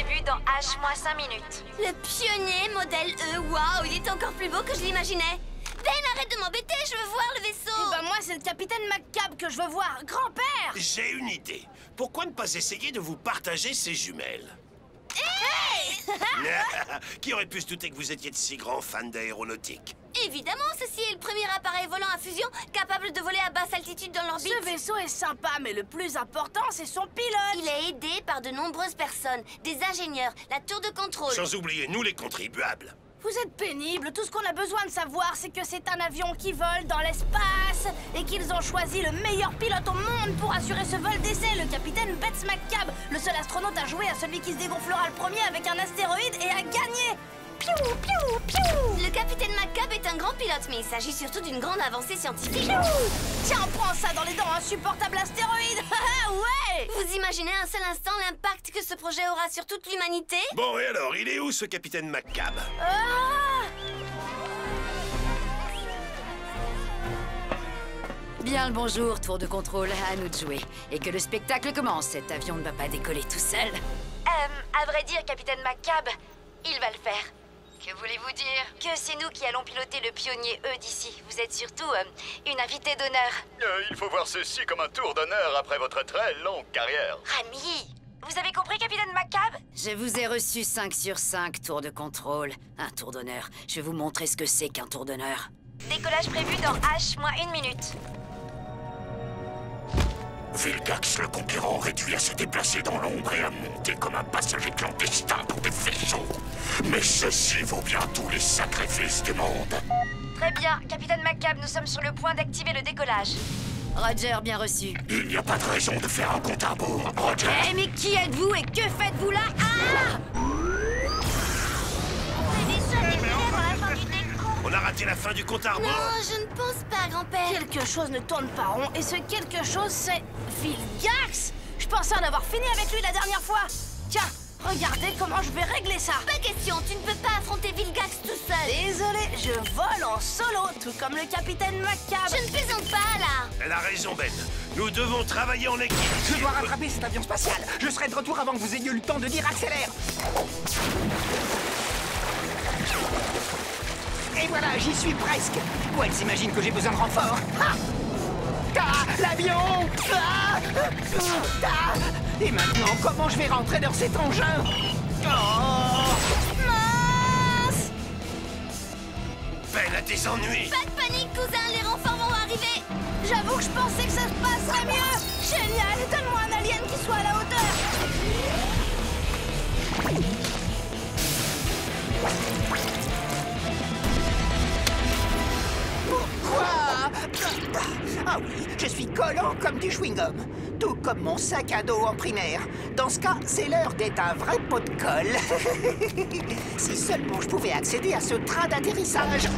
prévu dans H-5 minutes. Le pionnier modèle E, waouh, il est encore plus beau que je l'imaginais. Ben, arrête de m'embêter, je veux voir le vaisseau. Eh ben moi, c'est le capitaine McCab que je veux voir. Grand-père! J'ai une idée. Pourquoi ne pas essayer de vous partager ces jumelles? Hey! Qui aurait pu se douter que vous étiez de si grands fans d'aéronautique? Évidemment, ceci est le premier appareil volant à fusion capable de voler à basse altitude dans l'orbite. Ce vaisseau est sympa, mais le plus important, c'est son pilote. Il est aidé par de nombreuses personnes, des ingénieurs, la tour de contrôle. Sans oublier, nous les contribuables. Vous êtes pénible. Tout ce qu'on a besoin de savoir, c'est que c'est un avion qui vole dans l'espace et qu'ils ont choisi le meilleur pilote au monde pour assurer ce vol d'essai, le capitaine Betts McCab. Le seul astronaute à jouer à celui qui se dégonflera le premier avec un astéroïde et à gagner. Piou, piou, piou. Le capitaine McCab est un grand pilote, mais il s'agit surtout d'une grande avancée scientifique. Piou. Tiens, prends ça dans les dents, insupportable astéroïde. Ouais. Vous imaginez un seul instant l'impact que ce projet aura sur toute l'humanité? Bon, et alors, il est où ce capitaine McCab? Ah. Bien le bonjour, tour de contrôle, à nous de jouer. Et que le spectacle commence, cet avion ne va pas décoller tout seul. À vrai dire, capitaine McCab, il va le faire. Que voulez-vous dire? Que c'est nous qui allons piloter le pionnier E d'ici. Vous êtes surtout une invitée d'honneur. Il faut voir ceci comme un tour d'honneur après votre très longue carrière. Rami, vous avez compris, capitaine McCab? Je vous ai reçu 5 sur 5 tours de contrôle. Un tour d'honneur. Je vais vous montrer ce que c'est qu'un tour d'honneur. Décollage prévu dans H-1 minute. Vilgax, le conquérant, réduit à se déplacer dans l'ombre et à monter comme un passager clandestin pour des vaisseaux. Mais ceci vaut bien tous les sacrifices du monde. Très bien, capitaine McCab, nous sommes sur le point d'activer le décollage. Roger, bien reçu. Il n'y a pas de raison de faire un compte à rebours, Roger. Eh, mais qui êtes-vous et que faites-vous là? Ah! On a raté la fin du compte à rebours. Non, je ne pense pas, grand-père. Quelque chose ne tourne pas rond, et ce quelque chose, c'est Vilgax. Je pensais en avoir fini avec lui la dernière fois. Tiens, regardez comment je vais régler ça. Pas question, tu ne peux pas affronter Vilgax tout seul. Désolé, je vole en solo, tout comme le capitaine McCab. Je ne plaisante pas, là. Elle a raison, Ben. Nous devons travailler en équipe. Je dois rattraper cet avion spatial. Je serai de retour avant que vous ayez eu le temps de dire accélère. Et voilà, j'y suis presque. Ou elle s'imagine que j'ai besoin de renfort. Ah, ah, l'avion. Ah, ah. Et maintenant, comment je vais rentrer dans cet engin? Oh, Mince. Ben a des ennuis. Pas de panique, cousin, les renforts vont arriver. J'avoue que je pensais que ça se passerait mieux. Génial, donne-moi un alien qui soit à la hauteur. quoi? Ah oui, je suis collant comme du chewing-gum. Tout comme mon sac à dos en primaire. Dans ce cas, c'est l'heure d'être un vrai pot de colle. Si seulement je pouvais accéder à ce train d'atterrissage.